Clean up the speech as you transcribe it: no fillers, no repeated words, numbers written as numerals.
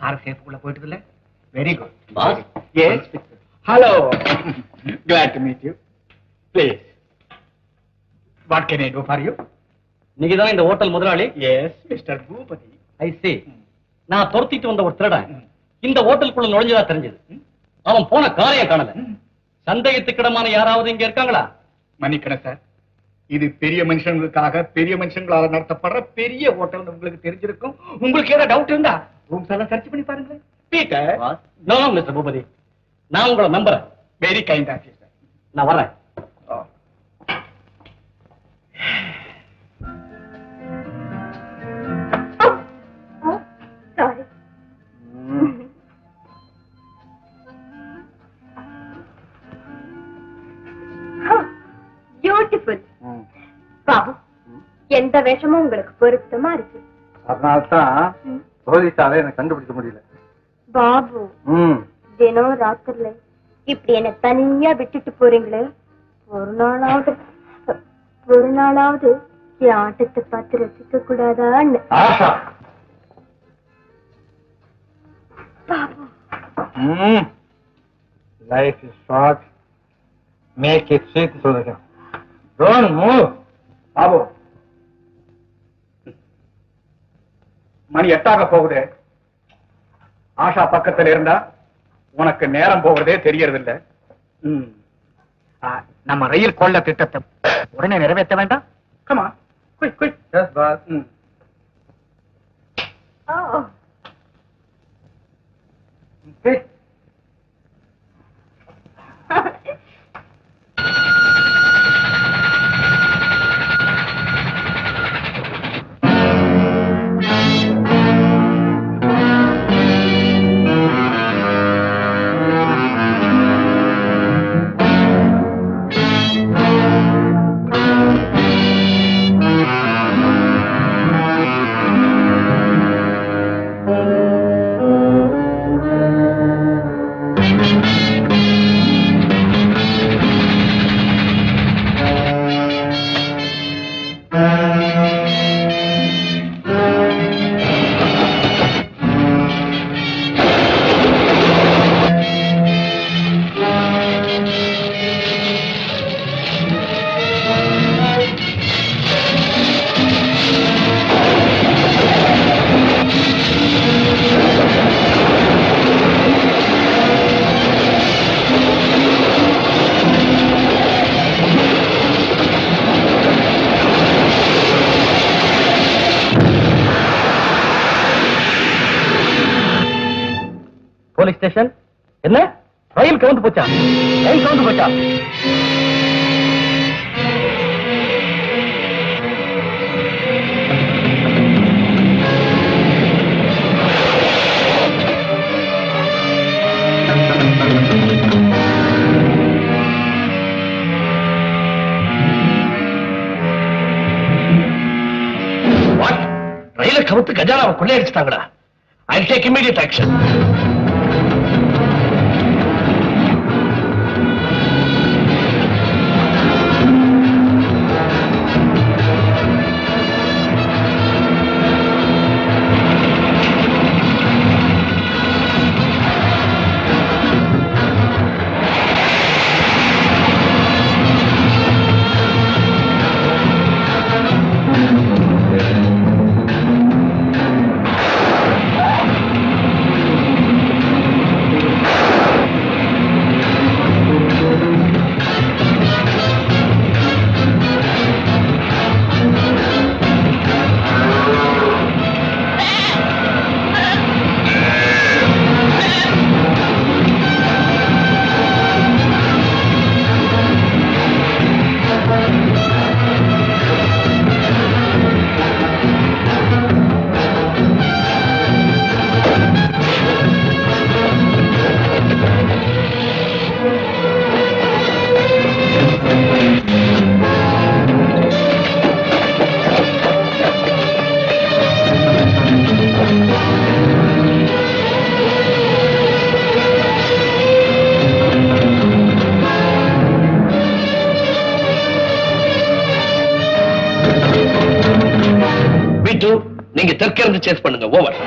Car சேஃப்குள்ள போயிட்டு இல்ல? Very good. Boss. Yes. Hello. Glad to meet you. Please. What can I do for you? நீங்க தான் இந்த ஹோட்டல் முதலாளி? Yes, Mr. Boopathi. I see. நான் துரத்திட்டு வந்த ஒரு திருடன் இந்த ஹோட்டலுக்குள்ள நுழைஞ்சதா தெரிஞ்சது. அவன் போன காரைய காணல. சந்தேகத்துக்கிடமான யாராவது இங்க இருக்காங்களா? மன்னிக்கணும் சார், இது பெரிய மனுஷங்களுக்காக பெரிய மனுஷங்களால நடத்தப்படுற பெரிய ஹோட்டல் உங்களுக்கு தெரிஞ்சிருக்கும். உங்களுக்கு ஏதாவது டவுட் இருந்தா ரூம்ஸ் எல்லாம் சர்ச் பண்ணி பாருங்க. பீட்டர். நோ மிஸ்டர் பூபதி, நான் உங்களை நம்புறேன். Very kind of you sir. நான் வரேன். பியூட்டிஃபுல். பாபு, எந்த வேஷமும் உங்களுக்கு பொருத்தமா இருக்கு. அதனால்தான் போலீஸால எனக்கு கண்டுபிடிக்க முடியல. பாபு, தினம் ராத்திரில இப்படி என்ன தனியா விட்டுட்டு போறீங்களே, ஒரு நாளாவது என் ஆட்டத்தை பார்த்து ரசிக்க கூடாதான்னு. Babu, life is short, make it sweet சொல்லுங்க. Don't move. பாபு, மணி 8 போகுது. ஆஷா பக்கத்துல இருந்தா உனக்கு நேரம் போகிறதே தெரியறது இல்ல. நம்ம ரயில் கொள்ள திட்டத்தை உடனே நிறைவேற்ற வேண்டாம். Come on, quick quick. Yes boss. Police station. என்ன ரயில் கவுந்து போச்சா? ரயில் கவுந்து போச்சா? ரயில கவுத்து கஜானாவை கொள்ளையடிச்சிட்டாங்களா? I'll take immediate action. நீங்க தெற்கிருந்து சேஸ் பண்ணுங்க. ஓவர்.